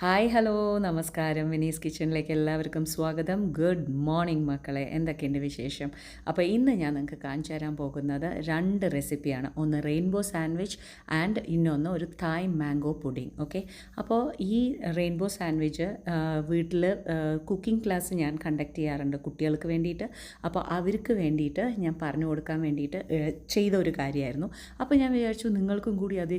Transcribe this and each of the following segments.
Hi hello നമസ്കാരം. വിനീസ് കിച്ചണിലേക്ക് എല്ലാവർക്കും സ്വാഗതം. ഗുഡ് മോർണിംഗ് മക്കളെ, എന്തൊക്കെയുണ്ട് വിശേഷം? അപ്പോൾ ഇന്ന് ഞാൻ നിങ്ങൾക്ക് കാണിച്ചു തരാൻ പോകുന്നത് 2 റെസിപ്പിയാണ്. ഒന്ന് റെയിൻബോ സാൻഡ്വിച്ച് ആൻഡ് ഇന്നൊന്ന് ഒരു തായ് മാംഗോ പുഡിംഗ്. ഓക്കെ, അപ്പോൾ ഈ റെയിൻബോ സാൻഡ്വിച്ച് വീട്ടിൽ കുക്കിംഗ് ക്ലാസ് ഞാൻ കണ്ടക്ട് ചെയ്യാറുണ്ട് കുട്ടികൾക്ക് വേണ്ടിയിട്ട്. അപ്പോൾ അവർക്ക് വേണ്ടിയിട്ട് ഞാൻ പറഞ്ഞു കൊടുക്കാൻ വേണ്ടിയിട്ട് ചെയ്ത ഒരു കാര്യമായിരുന്നു. അപ്പോൾ ഞാൻ വിചാരിച്ചു നിങ്ങൾക്കും കൂടി അത്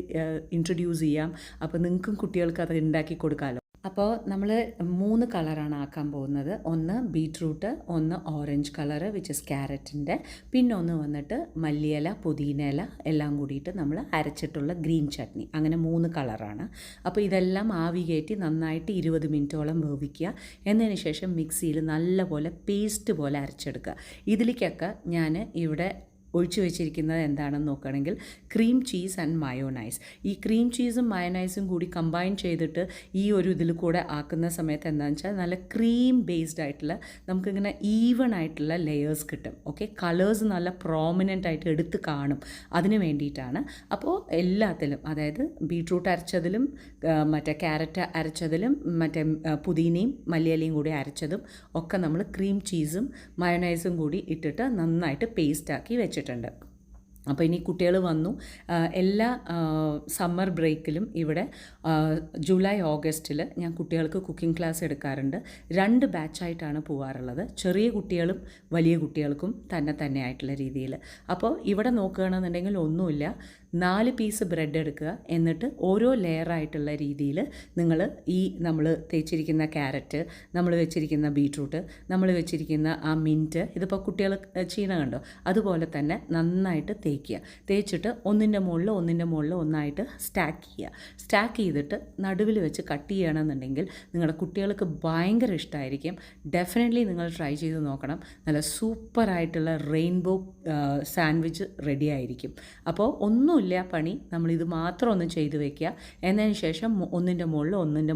ഇൻട്രൊഡ്യൂസ് ചെയ്യാം. അപ്പോൾ നിങ്ങൾക്കും കുട്ടികൾക്ക് അത് ഉണ്ടാക്കി കൊടുക്കാമല്ലോ. അപ്പോൾ നമ്മൾ 3 കളറാണ് ആക്കാൻ പോകുന്നത്. ഒന്ന് ബീട്രൂട്ട്, ഒന്ന് ഓറഞ്ച് കളറ് വിച്ച് ഇസ് ക്യാരറ്റിൻ്റെ, പിന്നെ ഒന്ന് വന്നിട്ട് മല്ലിയില, പുതിനയില എല്ലാം കൂടിയിട്ട് നമ്മൾ അരച്ചിട്ടുള്ള ഗ്രീൻ ചട്നി. അങ്ങനെ 3 കളറാണ്. അപ്പോൾ ഇതെല്ലാം ആവി കയറ്റി നന്നായിട്ട് 20 മിനിറ്റോളം വേവിക്കുക. എന്നതിന് ശേഷം മിക്സിയിൽ നല്ലപോലെ പേസ്റ്റ് പോലെ അരച്ചെടുക്കുക. ഇതിലേക്കൊക്കെ ഞാൻ ഇവിടെ ഒഴിച്ചു വെച്ചിരിക്കുന്നത് എന്താണെന്ന് നോക്കുകയാണെങ്കിൽ ക്രീം ചീസ് ആൻഡ് മയോനൈസ്. ഈ ക്രീം ചീസും മയോനൈസും കൂടി കമ്പൈൻ ചെയ്തിട്ട് ഈ ഒരു ഇതിൽ കൂടെ ആക്കുന്ന സമയത്ത് എന്താണെന്ന് വെച്ചാൽ നല്ല ക്രീം ബേസ്ഡ് ആയിട്ടുള്ള നമുക്കിങ്ങനെ ഈവൺ ആയിട്ടുള്ള ലെയേഴ്സ് കിട്ടും. ഓക്കെ, കളേഴ്സ് നല്ല പ്രോമിനൻ്റ് ആയിട്ട് എടുത്ത് കാണും. അതിന് വേണ്ടിയിട്ടാണ്. അപ്പോൾ എല്ലാത്തിലും, അതായത് ബീട്രൂട്ട് അരച്ചതിലും മറ്റേ ക്യാരറ്റ് അരച്ചതിലും മറ്റേ പുതിനയും മല്ലിയിലയും കൂടി അരച്ചതും ഒക്കെ നമ്മൾ ക്രീം ചീസും മയോനൈസും കൂടി ഇട്ടിട്ട് നന്നായിട്ട് പേസ്റ്റാക്കി വെച്ചിട്ടുണ്ട്. അപ്പോൾ ഇനി കുട്ടികൾ വന്നു. എല്ലാ സമ്മർ ബ്രേക്കിലും ഇവിടെ ജൂലൈ ഓഗസ്റ്റിൽ ഞാൻ കുട്ടികൾക്ക് കുക്കിംഗ് ക്ലാസ് എടുക്കാറുണ്ട്. 2 ബാച്ചായിട്ടാണ് പോകാറുള്ളത്. ചെറിയ കുട്ടികളും വലിയ കുട്ടികൾക്കും തന്നെ ആയിട്ടുള്ള രീതിയിൽ. അപ്പോൾ ഇവിടെ നോക്കുകയാണെന്നുണ്ടെങ്കിൽ ഒന്നുമില്ല, 4 പീസ് ബ്രെഡ് എടുക്കുക. എന്നിട്ട് ഓരോ ലെയറായിട്ടുള്ള രീതിയിൽ നിങ്ങൾ ഈ നമ്മൾ തേച്ചിരിക്കുന്ന ക്യാരറ്റ്, നമ്മൾ വെച്ചിരിക്കുന്ന ബീട്രൂട്ട്, നമ്മൾ വെച്ചിരിക്കുന്ന ആ മിൻറ്റ്, ഇതിപ്പോൾ കുട്ടികൾ ചെയ്യണ കണ്ടോ, അതുപോലെ തന്നെ നന്നായിട്ട് തേച്ചിട്ട് ഒന്നിൻ്റെ മുകളിൽ ഒന്നായിട്ട് സ്റ്റാക്ക് ചെയ്തിട്ട് നടുവിൽ വെച്ച് കട്ട് ചെയ്യണമെന്നുണ്ടെങ്കിൽ നിങ്ങളുടെ കുട്ടികൾക്ക് ഭയങ്കര ഇഷ്ടമായിരിക്കും. ഡെഫിനറ്റ്ലി നിങ്ങൾ ട്രൈ ചെയ്ത് നോക്കണം. നല്ല സൂപ്പറായിട്ടുള്ള റെയിൻബോ സാൻഡ്വിച്ച് റെഡി ആയിരിക്കും. അപ്പോൾ ഒന്നുമില്ല പണി, നമ്മളിത് മാത്രം ഒന്ന് ചെയ്ത് വെക്കുക. എന്നതിന് ശേഷം ഒന്നിൻ്റെ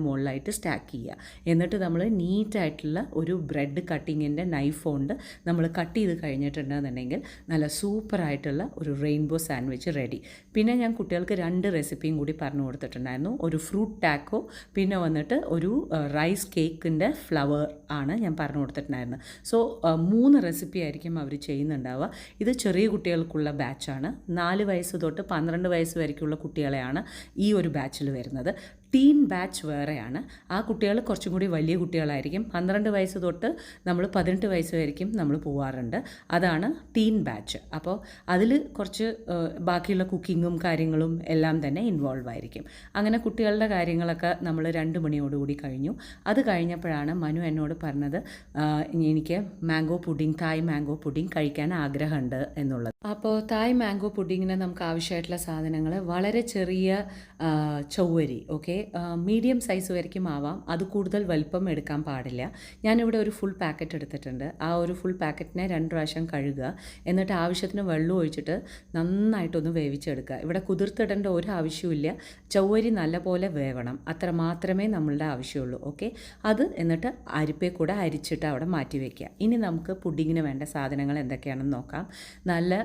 മുകളിലായിട്ട് സ്റ്റാക്ക് ചെയ്യുക. എന്നിട്ട് നമ്മൾ നീറ്റായിട്ടുള്ള ഒരു ബ്രെഡ് കട്ടിങ്ങിൻ്റെ നൈഫ് കൊണ്ട് നമ്മൾ കട്ട് ചെയ്ത് കഴിഞ്ഞിട്ടുണ്ടെന്നുണ്ടെങ്കിൽ നല്ല സൂപ്പറായിട്ടുള്ള ഒരു റെയിൻബോ സാൻഡ്വിച്ച് റെഡി. പിന്നെ ഞാൻ കുട്ടികൾക്ക് 2 റെസിപ്പിയും കൂടി പറഞ്ഞു കൊടുത്തിട്ടുണ്ടായിരുന്നു. ഒരു ഫ്രൂട്ട് ടാക്കോ, പിന്നെ വന്നിട്ട് ഒരു റൈസ് കേക്കിൻ്റെ ഫ്ലവർ ആണ് ഞാൻ പറഞ്ഞു കൊടുത്തിട്ടുണ്ടായിരുന്നത്. സോ 3 റെസിപ്പി ആയിരിക്കും അവർ ചെയ്യുന്നുണ്ടാവുക. ഇത് ചെറിയ കുട്ടികൾക്കുള്ള ബാച്ചാണ്. 4 വയസ്സ് തൊട്ട് 12 വയസ്സ് വരെയുള്ള കുട്ടികളെയാണ് ഈ ഒരു ബാച്ചിൽ വരുന്നത്. ടീൻ ബാച്ച് വേറെയാണ്. ആ കുട്ടികൾ കുറച്ചും കൂടി വലിയ കുട്ടികളായിരിക്കും. 12 വയസ്സ് തൊട്ട് നമ്മൾ 18 വയസ്സ് വരെയും നമ്മൾ പോകാറുണ്ട്. അതാണ് ടീൻ ബാച്ച്. അപ്പോൾ അതിൽ കുറച്ച് ബാക്കിയുള്ള കുക്കിങ്ങും കാര്യങ്ങളും എല്ലാം തന്നെ ഇൻവോൾവ് ആയിരിക്കും. അങ്ങനെ കുട്ടികളുടെ കാര്യങ്ങളൊക്കെ നമ്മൾ 2 മണിയോടുകൂടി കഴിഞ്ഞു. അത് കഴിഞ്ഞപ്പോഴാണ് മനു എന്നോട് പറഞ്ഞത് എനിക്ക് തായ് മാംഗോ പുഡിംഗ് കഴിക്കാൻ ആഗ്രഹമുണ്ട് എന്നുള്ളത്. അപ്പോൾ തായ് മാംഗോ പുഡിങ്ങിന് നമുക്ക് ആവശ്യമായിട്ടുള്ള സാധനങ്ങൾ വളരെ ചെറിയ ചൊവ്വരി, ഓക്കെ, മീഡിയം സൈസ് വരയ്ക്കും ആവാം. അത് കൂടുതൽ വലിപ്പം എടുക്കാൻ പാടില്ല. ഞാനിവിടെ ഒരു ഫുൾ പാക്കറ്റ് എടുത്തിട്ടുണ്ട്. ആ ഒരു ഫുൾ പാക്കറ്റിനെ 2 പ്രാവശ്യം കഴുകുക. എന്നിട്ട് ആവശ്യത്തിന് വെള്ളം ഒഴിച്ചിട്ട് നന്നായിട്ടൊന്ന് വേവിച്ചെടുക്കുക. ഇവിടെ കുതിർത്തിടേണ്ട ഒരു ആവശ്യമില്ല. ചൊവ്വരി നല്ലപോലെ വേവണം, അത്ര മാത്രമേ നമ്മളുടെ ആവശ്യമുള്ളൂ. ഓക്കെ, അത് എന്നിട്ട് അരിപ്പേ കൂടെ അരിച്ചിട്ട് അവിടെ മാറ്റി വയ്ക്കുക. ഇനി നമുക്ക് പുഡിങ്ങിന് വേണ്ട സാധനങ്ങൾ എന്തൊക്കെയാണെന്ന് നോക്കാം. നല്ല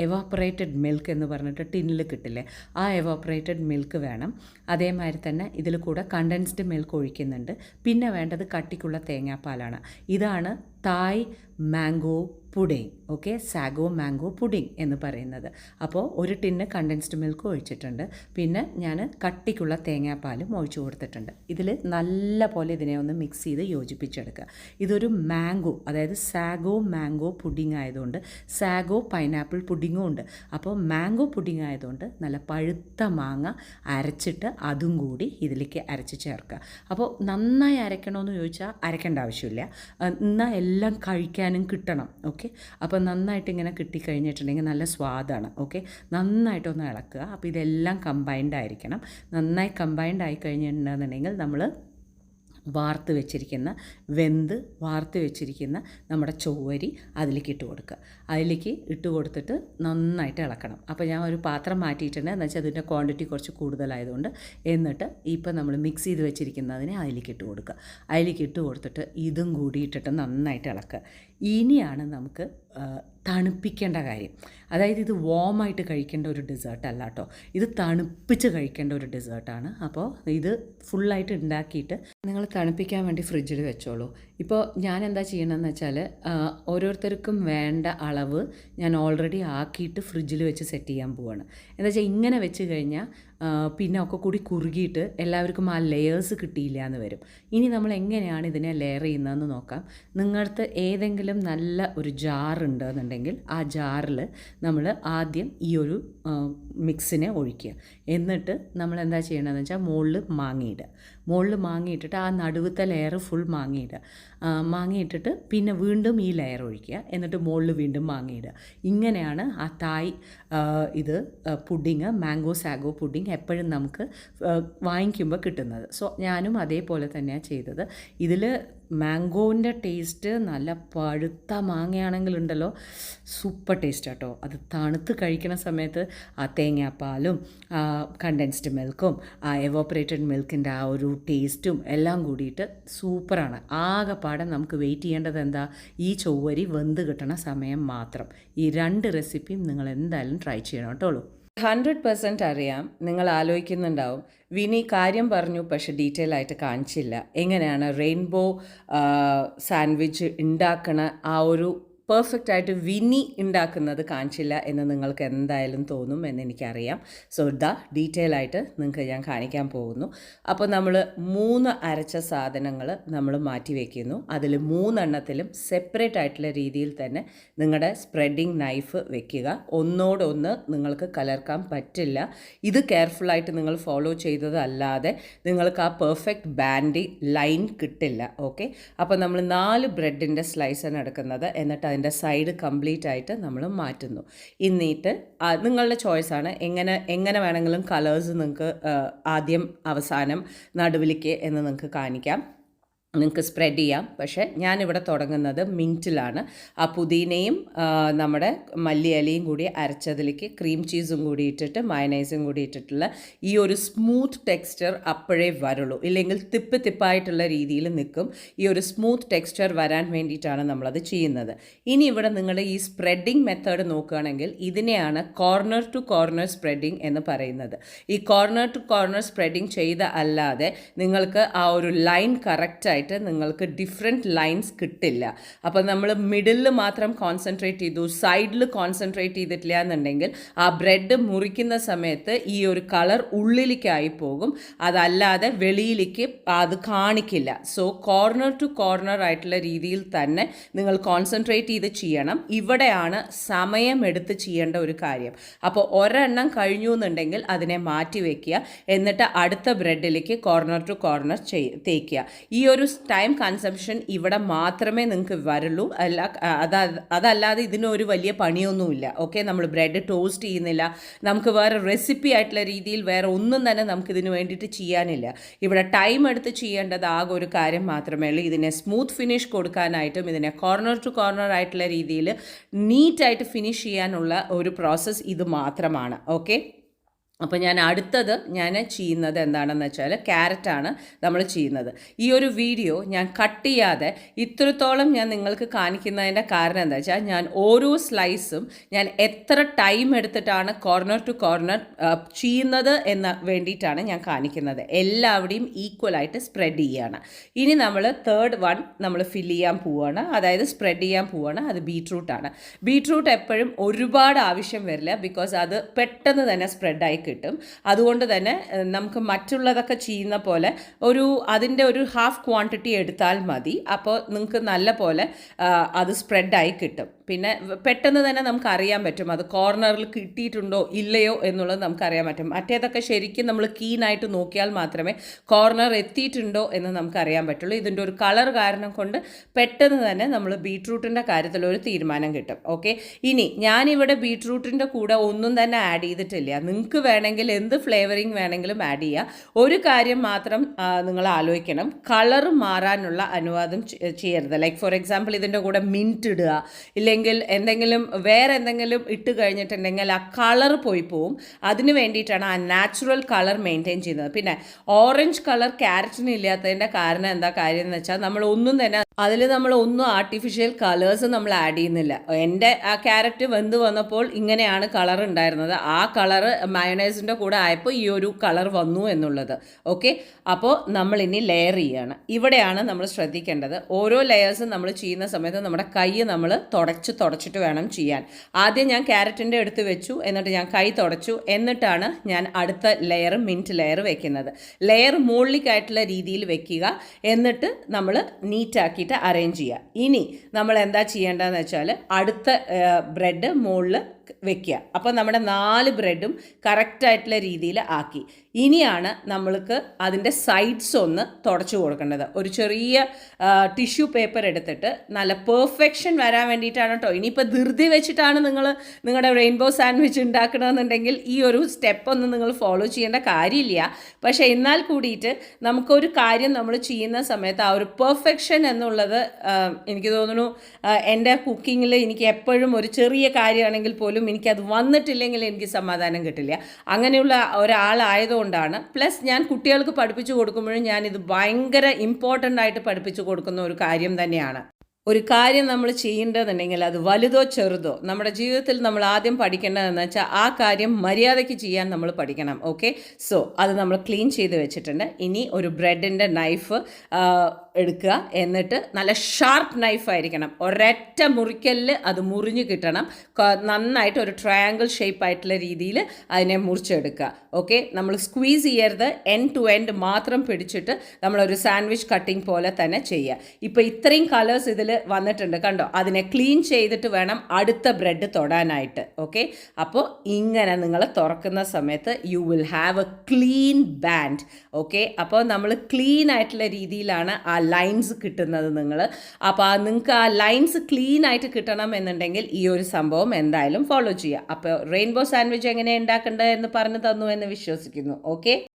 എവാപ്പറേറ്റഡ് മിൽക്ക് എന്ന് പറഞ്ഞിട്ട് ടിന്നിൽ കിട്ടില്ലേ, ആ എവാപ്പറേറ്റഡ് മിൽക്ക് വേണം. അതേമാതിരി തന്നെ ഇതിൽ കൂടെ കണ്ടൻസ്ഡ് മിൽക്ക് ഒഴിക്കുന്നുണ്ട്. പിന്നെ വേണ്ടത് കട്ടിക്കുള്ള തേങ്ങാപ്പാലാണ്. ഇതാണ് Thai mango pudding. Okay, sago mango pudding എന്ന് പറയുന്നത്. അപ്പോൾ ഒരു ടിന്ന് കണ്ടൻസ്ഡ് മിൽക്ക് ഒഴിച്ചിട്ടുണ്ട്. പിന്നെ ഞാൻ കട്ടിക്കുള്ള തേങ്ങാപ്പാലും ഒഴിച്ചു കൊടുത്തിട്ടുണ്ട്. ഇതിൽ നല്ല പോലെ ഇതിനെ ഒന്ന് മിക്സ് ചെയ്ത് യോജിപ്പിച്ചെടുക്കുക. ഇതൊരു മാംഗോ, അതായത് സാഗോ മാംഗോ പുഡിംഗ് ആയതുകൊണ്ട് സാഗോ പൈനാപ്പിൾ പുഡിങ്ങും ഉണ്ട്. അപ്പോൾ മാംഗോ പുഡിംഗ് ആയതുകൊണ്ട് നല്ല പഴുത്ത മാങ്ങ അരച്ചിട്ട് അതും കൂടി ഇതിലേക്ക് അരച്ച് ചേർക്കുക. അപ്പോൾ നന്നായി അരക്കണമെന്ന് ചോദിച്ചാൽ അരക്കേണ്ട ആവശ്യമില്ല. എന്നാൽ എല്ലാം കഴിക്കാനും കിട്ടണം. ഓക്കെ, അപ്പോൾ നന്നായിട്ട് ഇങ്ങനെ കിട്ടിക്കഴിഞ്ഞിട്ടുണ്ടെങ്കിൽ നല്ല സ്വാദാണ്. ഓക്കെ, നന്നായിട്ടൊന്ന് ഇളക്കുക. അപ്പോൾ ഇതെല്ലാം കമ്പൈൻഡ് ആയിരിക്കണം. നന്നായി കമ്പൈൻഡ് ആയി കഴിഞ്ഞിട്ടുണ്ടെന്നുണ്ടെങ്കിൽ നമ്മൾ വാർത്ത് വെച്ചിരിക്കുന്ന നമ്മുടെ ചൊവ്വരി അതിലേക്ക് ഇട്ട് കൊടുക്കുക. അതിലേക്ക് ഇട്ട് കൊടുത്തിട്ട് നന്നായിട്ട് ഇളക്കണം. അപ്പോൾ ഞാൻ ഒരു പാത്രം മാറ്റിയിട്ടുണ്ട്, എന്ന് വെച്ചാൽ അതിൻ്റെ ക്വാണ്ടിറ്റി കുറച്ച് കൂടുതലായതുകൊണ്ട്. എന്നിട്ട് ഇപ്പോൾ നമ്മൾ മിക്സ് ചെയ്ത് വെച്ചിരിക്കുന്നതിനെ അതിലേക്ക് ഇട്ട് കൊടുക്കുക. അതിലേക്ക് ഇട്ട് കൊടുത്തിട്ട് ഇതും കൂടി ഇട്ടിട്ട് നന്നായിട്ട് ഇളക്കുക. ഇനിയാണ് നമുക്ക് തണുപ്പിക്കേണ്ട കാര്യം. അതായത് ഇത് വാമായിട്ട് കഴിക്കേണ്ട ഒരു ഡെസേർട്ട് അല്ല കേട്ടോ, ഇത് തണുപ്പിച്ച് കഴിക്കേണ്ട ഒരു ഡെസേർട്ടാണ്. അപ്പോൾ ഇത് ഫുള്ളായിട്ട് ഉണ്ടാക്കിയിട്ട് നിങ്ങൾ തണുപ്പിക്കാൻ വേണ്ടി ഫ്രിഡ്ജിൽ വെച്ചോളൂ. ഇപ്പോൾ ഞാൻ എന്താ ചെയ്യണമെന്ന് വെച്ചാൽ ഓരോരുത്തർക്കും വേണ്ട അളവ് ഞാൻ ഓൾറെഡി ആക്കിയിട്ട് ഫ്രിഡ്ജിൽ വെച്ച് സെറ്റ് ചെയ്യാൻ പോവാണ്. എന്താ വെച്ചാൽ ഇങ്ങനെ വെച്ച് കഴിഞ്ഞാൽ പിന്നെ ഒക്കെ കൂടി കുറുകിയിട്ട് എല്ലാവർക്കും ആ ലെയേഴ്സ് കിട്ടിയില്ല എന്ന് വരും. ഇനി നമ്മൾ എങ്ങനെയാണ് ഇതിനെ ലെയർ ചെയ്യുന്നതെന്ന് നോക്കാം. നിങ്ങളുടെ ഏതെങ്കിലും നല്ല ഒരു ജാറുണ്ട് എന്നുണ്ടെങ്കിൽ ആ ജാറിൽ നമ്മൾ ആദ്യം ഈ ഒരു മിക്സിനെ ഒഴിക്കുക. എന്നിട്ട് നമ്മൾ എന്താ ചെയ്യണമെന്ന് വെച്ചാൽ മുകളിൽ മാങ്ങിയിട്ടിട്ട് ആ നടുവത്തെ ലെയർ ഫുൾ മാങ്ങിയിട്ടിട്ട് പിന്നെ വീണ്ടും ഈ ലെയർ ഒഴിക്കുക. എന്നിട്ട് മുകളിൽ വീണ്ടും മാങ്ങിയിടുക. ഇങ്ങനെയാണ് ആ തായ് ഇത് പുഡിങ്, മാംഗോ സാഗോ പുഡിങ് എപ്പോഴും നമുക്ക് വാങ്ങിക്കുമ്പോൾ കിട്ടുന്നത്. സോ ഞാനും അതേപോലെ തന്നെയാണ് ചെയ്തത്. ഇതിൽ മാംഗോൻ്റെ ടേസ്റ്റ് നല്ല പഴുത്ത മാങ്ങയാണെങ്കിലുണ്ടല്ലോ സൂപ്പർ ടേസ്റ്റ് കേട്ടോ. അത് തണുത്ത് കഴിക്കണ സമയത്ത് ആ തേങ്ങാപ്പാലും കണ്ടൻസ്ഡ് മിൽക്കും ആ എവോപ്പറേറ്റഡ് മിൽക്കിൻ്റെ ആ ഒരു ടേസ്റ്റും എല്ലാം കൂടിയിട്ട് സൂപ്പറാണ്. ആകെപ്പാടെ നമുക്ക് വെയിറ്റ് ചെയ്യേണ്ടത് എന്താ, ഈ ചൊവ്വരി വെന്ത് കിട്ടണ സമയം മാത്രം. ഈ 2 റെസിപ്പിയും നിങ്ങൾ എന്തായാലും ട്രൈ ചെയ്യണം കേട്ടോളൂ. 100% അറിയാം, നിങ്ങൾ ആലോചിക്കുന്നുണ്ടാവും വിനി കാര്യം പറഞ്ഞു പക്ഷെ ഡീറ്റെയിൽ ആയിട്ട് കാണിച്ചില്ല. എങ്ങനെയാണ് റെയിൻബോ സാൻഡ്വിച്ച് ഉണ്ടാക്കണ ആ ഒരു പെർഫെക്റ്റ് ആയിട്ട് വിനി ഉണ്ടാക്കുന്നത് കാണിച്ചില്ല എന്ന് നിങ്ങൾക്ക് എന്തായാലും തോന്നും എന്നെനിക്കറിയാം. സോ ഡീറ്റെയിൽ ആയിട്ട് നിങ്ങൾക്ക് ഞാൻ കാണിക്കാൻ പോകുന്നു. അപ്പോൾ നമ്മൾ 3 അരച്ച സാധനങ്ങൾ നമ്മൾ മാറ്റി വയ്ക്കുന്നു. അതിൽ 3 എണ്ണത്തിലും സെപ്പറേറ്റ് ആയിട്ടുള്ള രീതിയിൽ തന്നെ നിങ്ങളുടെ സ്പ്രെഡിങ് നൈഫ് വെക്കുക. ഒന്നോടൊന്ന് നിങ്ങൾക്ക് കലർക്കാൻ പറ്റില്ല. ഇത് കെയർഫുള്ളായിട്ട് നിങ്ങൾ ഫോളോ ചെയ്തതല്ലാതെ നിങ്ങൾക്ക് ആ പെർഫെക്റ്റ് ബാൻഡി ലൈൻ കിട്ടില്ല. ഓക്കെ, അപ്പോൾ നമ്മൾ 4 ബ്രെഡിൻ്റെ സ്ലൈസാണ് എടുക്കുന്നത്. എന്നിട്ട് അതിൻ്റെ സൈഡ് കംപ്ലീറ്റ് ആയിട്ട് നമ്മൾ മാറ്റുന്നു. എന്നിട്ട് നിങ്ങളുടെ ചോയ്സാണ്, എങ്ങനെ വേണമെങ്കിലും കളേഴ്സ് നിങ്ങൾക്ക് ആദ്യം അവസാനം നടുവിലേക്ക് എന്ന് നിങ്ങൾക്ക് കാണിക്കാം, നിങ്ങൾക്ക് സ്പ്രെഡ് ചെയ്യാം. പക്ഷേ ഞാനിവിടെ തുടങ്ങുന്നത് മിൻറ്റിലാണ്. ആ പുതിനയും നമ്മുടെ മല്ലിയിലയും കൂടി അരച്ചതിലേക്ക് ക്രീം ചീസും കൂടി ഇട്ടിട്ട് മയനൈസും കൂടി ഇട്ടിട്ടുള്ള ഈ ഒരു സ്മൂത്ത് ടെക്സ്ചർ അപ്പോഴേ വരുള്ളൂ. ഇല്ലെങ്കിൽ തിപ്പായിട്ടുള്ള രീതിയിൽ നിൽക്കും. ഈ ഒരു സ്മൂത്ത് ടെക്സ്ചർ വരാൻ വേണ്ടിയിട്ടാണ് നമ്മളത് ചെയ്യുന്നത്. ഇനി ഇവിടെ നിങ്ങൾ ഈ സ്പ്രെഡിങ് മെത്തേഡ് നോക്കുകയാണെങ്കിൽ ഇതിനെയാണ് കോർണർ ടു കോർണർ സ്പ്രെഡിങ് എന്ന് പറയുന്നത്. ഈ കോർണർ ടു കോർണർ സ്പ്രെഡിങ് ചെയ്ത അല്ലാതെ നിങ്ങൾക്ക് ആ ഒരു ലൈൻ കറക്റ്റായിട്ട് നിങ്ങൾക്ക് ഡിഫറെൻറ്റ് ലൈൻസ് കിട്ടില്ല. അപ്പോൾ നമ്മൾ മിഡിലിൽ മാത്രം കോൺസെൻട്രേറ്റ് ചെയ്തു, സൈഡിൽ കോൺസെൻട്രേറ്റ് ചെയ്തിട്ടില്ല എന്നുണ്ടെങ്കിൽ ആ ബ്രെഡ് മുറിക്കുന്ന സമയത്ത് ഈ ഒരു കളർ ഉള്ളിലേക്കായി പോകും, അതല്ലാതെ വെളിയിലേക്ക് അത് കാണിക്കില്ല. സോ കോർണർ ടു കോർണർ ആയിട്ടുള്ള രീതിയിൽ തന്നെ നിങ്ങൾ കോൺസെൻട്രേറ്റ് ചെയ്ത് ചെയ്യണം. ഇവിടെയാണ് സമയമെടുത്ത് ചെയ്യേണ്ട ഒരു കാര്യം. അപ്പോൾ ഒരെണ്ണം കഴിഞ്ഞു എന്നുണ്ടെങ്കിൽ അതിനെ മാറ്റി വയ്ക്കുക. എന്നിട്ട് അടുത്ത ബ്രെഡിലേക്ക് കോർണർ ടു കോർണർ തേക്കുക. ഈ ഒരു ടൈം കൺസംഷൻ ഇവിടെ മാത്രമേ നിങ്ങൾക്ക് വരുള്ളൂ. അതല്ലാതെ ഇതിനൊരു വലിയ പണിയൊന്നുമില്ല. ഓക്കെ, നമ്മൾ ബ്രെഡ് ടോസ്റ്റ് ചെയ്യുന്നില്ല, നമുക്ക് വേറെ റെസിപ്പി ആയിട്ടുള്ള രീതിയിൽ വേറെ ഒന്നും തന്നെ നമുക്കിതിന് വേണ്ടിയിട്ട് ചെയ്യാനില്ല. ഇവിടെ ടൈം എടുത്ത് ചെയ്യേണ്ടത് ആകെ ഒരു കാര്യം മാത്രമേ ഉള്ളൂ. ഇതിനെ സ്മൂത്ത് ഫിനിഷ് കൊടുക്കാനായിട്ടും ഇതിനെ കോർണർ ടു കോർണർ ആയിട്ടുള്ള രീതിയിൽ നീറ്റായിട്ട് ഫിനിഷ് ചെയ്യാനുള്ള ഒരു പ്രോസസ്സ് ഇത് മാത്രമാണ്. ഓക്കെ, അപ്പോൾ അടുത്തത് ഞാൻ ചെയ്യുന്നത് എന്താണെന്ന് വെച്ചാൽ ക്യാരറ്റാണ് നമ്മൾ ചെയ്യുന്നത്. ഈ ഒരു വീഡിയോ ഞാൻ കട്ട് ചെയ്യാതെ ഇത്രത്തോളം ഞാൻ നിങ്ങൾക്ക് കാണിക്കുന്നതിൻ്റെ കാരണം എന്താ വെച്ചാൽ ഞാൻ ഓരോ സ്ലൈസും ഞാൻ എത്ര ടൈം എടുത്തിട്ടാണ് കോർണർ ടു കോർണർ ചെയ്യുന്നത് എന്ന് വേണ്ടിയിട്ടാണ് ഞാൻ കാണിക്കുന്നത്. എല്ലാവരുടെയും ഈക്വലായിട്ട് സ്പ്രെഡ് ചെയ്യുകയാണ്. ഇനി നമ്മൾ തേർഡ് വൺ നമ്മൾ ഫില്ല് ചെയ്യാൻ പോവുകയാണ്, അതായത് സ്പ്രെഡ് ചെയ്യാൻ പോവുകയാണ്. അത് ബീട്രൂട്ടാണ്. ബീട്രൂട്ട് എപ്പോഴും ഒരുപാട് ആവശ്യം വരില്ല, ബിക്കോസ് അത് പെട്ടെന്ന് തന്നെ സ്പ്രെഡായി കിട്ടും. അതുകൊണ്ട് തന്നെ നമുക്ക് മറ്റുള്ളതൊക്കെ ചെയ്യുന്ന പോലെ അതിൻ്റെ ഒരു ഹാഫ് ക്വാണ്ടിറ്റി എടുത്താൽ മതി. അപ്പോൾ നിങ്ങൾക്ക് നല്ല പോലെ അത് സ്പ്രെഡായി കിട്ടും. പിന്നെ പെട്ടെന്ന് തന്നെ നമുക്ക് അറിയാൻ പറ്റും അത് കോർണറിൽ കിട്ടിയിട്ടുണ്ടോ ഇല്ലയോ എന്നുള്ളത് നമുക്കറിയാൻ പറ്റും. മറ്റേതൊക്കെ ശരിക്കും നമ്മൾ കീനായിട്ട് നോക്കിയാൽ മാത്രമേ കോർണർ എത്തിയിട്ടുണ്ടോ എന്ന് നമുക്കറിയാൻ പറ്റുള്ളൂ. ഇതിൻ്റെ ഒരു കളർ കാരണം കൊണ്ട് പെട്ടെന്ന് തന്നെ നമ്മൾ ബീട്രൂട്ടിൻ്റെ കാര്യത്തിൽ ഒരു തീരുമാനം കിട്ടും. ഓക്കെ, ഇനി ഞാനിവിടെ ബീട്രൂട്ടിൻ്റെ കൂടെ ഒന്നും തന്നെ ആഡ് ചെയ്തിട്ടില്ല. നിങ്ങൾക്ക് വേണമെങ്കിൽ എന്ത് ഫ്ലേവറിങ് വേണമെങ്കിലും ആഡ് ചെയ്യുക. ഒരു കാര്യം മാത്രം നിങ്ങൾ ആലോചിക്കണം, കളർ മാറാനുള്ള അനുവാദം ചെയ്യരുത്. ലൈക്ക് ഫോർ എക്സാമ്പിൾ ഇതിൻ്റെ കൂടെ മിൻറ്റ് ഇടുക, ഇല്ലെങ്കിൽ വേറെ എന്തെങ്കിലും ഇട്ട് കഴിഞ്ഞിട്ടുണ്ടെങ്കിൽ ആ കളർ പോയി പോവും. അതിന് വേണ്ടിയിട്ടാണ് ആ നാച്ചുറൽ കളർ മെയിൻറ്റെയിൻ ചെയ്യുന്നത്. പിന്നെ ഓറഞ്ച് കളർ ക്യാരറ്റിന് ഇല്ലാത്തതിൻ്റെ കാരണം എന്താ കാര്യം എന്ന് വെച്ചാൽ നമ്മൾ ഒന്നും തന്നെ അതിൽ നമ്മൾ ഒന്നും ആർട്ടിഫിഷ്യൽ കളേഴ്സ് നമ്മൾ ആഡ് ചെയ്യുന്നില്ല. എൻ്റെ ആ ക്യാരറ്റ് വെന്ത് വന്നപ്പോൾ ഇങ്ങനെയാണ് കളർ ഉണ്ടായിരുന്നത്. ആ കളറ് മയോണൈസിൻ്റെ കൂടെ ആയപ്പോൾ ഈ ഒരു കളർ വന്നു എന്നുള്ളത്. ഓക്കെ, അപ്പോൾ നമ്മളിനി ലെയർ ചെയ്യാണ്. ഇവിടെയാണ് നമ്മൾ ശ്രദ്ധിക്കേണ്ടത്. ഓരോ ലെയേഴ്സും നമ്മൾ ചെയ്യുന്ന സമയത്ത് നമ്മുടെ കൈ നമ്മൾ തുടച്ചിട്ട് വേണം ചെയ്യാൻ. ആദ്യം ഞാൻ ക്യാരറ്റിൻ്റെ എടുത്ത് വെച്ചു, എന്നിട്ട് ഞാൻ കൈ തുടച്ചു, എന്നിട്ടാണ് ഞാൻ അടുത്ത ലെയർ മിൻറ്റ് ലെയർ വെക്കുന്നത്. ലെയർ മുകളിലേക്കായിട്ടുള്ള രീതിയിൽ വെക്കുക, എന്നിട്ട് നമ്മൾ നീറ്റാക്കി അറേഞ്ച് ചെയ്യുക. ഇനി നമ്മൾ എന്താ ചെയ്യേണ്ടതെന്ന് വെച്ചാൽ അടുത്ത ബ്രെഡ് മുകളിൽ വെക്കുക. അപ്പോൾ നമ്മുടെ 4 ബ്രെഡും കറക്റ്റായിട്ടുള്ള രീതിയിൽ ആക്കി. ഇനിയാണ് നമ്മൾക്ക് അതിൻ്റെ സൈഡ്സ് ഒന്ന് തുടച്ചു കൊടുക്കേണ്ടത്. ഒരു ചെറിയ ടിഷ്യൂ പേപ്പർ എടുത്തിട്ട് നല്ല പെർഫെക്ഷൻ വരാൻ വേണ്ടിയിട്ടാണ് കേട്ടോ. ഇനിയിപ്പോൾ ധൃതി വെച്ചിട്ടാണ് നിങ്ങളുടെ റെയിൻബോ സാൻഡ്വിച്ച് ഉണ്ടാക്കണമെന്നുണ്ടെങ്കിൽ ഈ ഒരു സ്റ്റെപ്പൊന്നും നിങ്ങൾ ഫോളോ ചെയ്യേണ്ട കാര്യമില്ല. പക്ഷേ എന്നാൽ കൂടിയിട്ട് നമുക്കൊരു കാര്യം നമ്മൾ ചെയ്യുന്ന സമയത്ത് ആ ഒരു പെർഫെക്ഷൻ എന്നുള്ളത് എനിക്ക് തോന്നുന്നു എൻ്റെ കുക്കിങ്ങിൽ എനിക്ക് എപ്പോഴും ഒരു ചെറിയ കാര്യമാണെങ്കിൽ പോലും എനിക്കത് വന്നിട്ടില്ലെങ്കിൽ എനിക്ക് സമാധാനം കിട്ടില്ല. അങ്ങനെയുള്ള ഒരാളായതുകൊണ്ടാണ്. പ്ലസ് ഞാൻ കുട്ടികൾക്ക് പഠിപ്പിച്ചു കൊടുക്കുമ്പോഴും ഞാനിത് ഭയങ്കര ഇമ്പോർട്ടൻ്റ് ആയിട്ട് പഠിപ്പിച്ചു കൊടുക്കുന്ന ഒരു കാര്യം തന്നെയാണ്. ഒരു കാര്യം നമ്മൾ ചെയ്യേണ്ടതെന്നുണ്ടെങ്കിൽ അത് വലുതോ ചെറുതോ നമ്മുടെ ജീവിതത്തിൽ നമ്മൾ ആദ്യം പഠിക്കേണ്ടതെന്ന് വെച്ചാൽ ആ കാര്യം മര്യാദയ്ക്ക് ചെയ്യാൻ നമ്മൾ പഠിക്കണം. ഓക്കെ, സോ അത് നമ്മൾ ക്ലീൻ ചെയ്ത് വെച്ചിട്ടുണ്ട്. ഇനി ഒരു ബ്രെഡിൻ്റെ നൈഫ് എടുക്കുക, എന്നിട്ട് നല്ല ഷാർപ്പ് നൈഫായിരിക്കണം. ഒരൊറ്റ മുറിക്കലിൽ അത് മുറിഞ്ഞ് കിട്ടണം. നന്നായിട്ട് ഒരു ട്രയാങ്കിൾ ഷേപ്പ് ആയിട്ടുള്ള രീതിയിൽ അതിനെ മുറിച്ചെടുക്കുക. ഓക്കെ, നമ്മൾ സ്ക്വീസ് ചെയ്യരുത്, എൻഡ് ടു എൻഡ് മാത്രം പിടിച്ചിട്ട് നമ്മളൊരു സാൻഡ്വിച്ച് കട്ടിങ് പോലെ തന്നെ ചെയ്യുക. ഇപ്പോൾ ഇത്രയും കളേഴ്സ് ഇതിൽ വന്നിട്ടുണ്ട് കണ്ടോ. അതിനെ ക്ലീൻ ചെയ്തിട്ട് വേണം അടുത്ത ബ്രെഡ് തൊടാനായിട്ട്. ഓക്കെ, അപ്പോൾ ഇങ്ങനെ നിങ്ങൾ തുറക്കുന്ന സമയത്ത് you will have A clean band. Okay, അപ്പോൾ നമ്മൾ ക്ലീൻ ആയിട്ടുള്ള രീതിയിലാണ് ആ ലൈൻസ് കിട്ടുന്നത് നിങ്ങൾ. അപ്പോൾ നിങ്ങൾക്ക് ആ ലൈൻസ് ക്ലീൻ ആയിട്ട് കിട്ടണം എന്നുണ്ടെങ്കിൽ ഈ ഒരു സംഭവം എന്തായാലും ഫോളോ ചെയ്യുക. അപ്പോൾ റെയിൻബോ സാൻഡ്വിച്ച് എങ്ങനെ ഉണ്ടാക്കേണ്ടത് എന്ന് പറഞ്ഞു തന്നു എന്ന് വിശ്വസിക്കുന്നു. ഓക്കെ.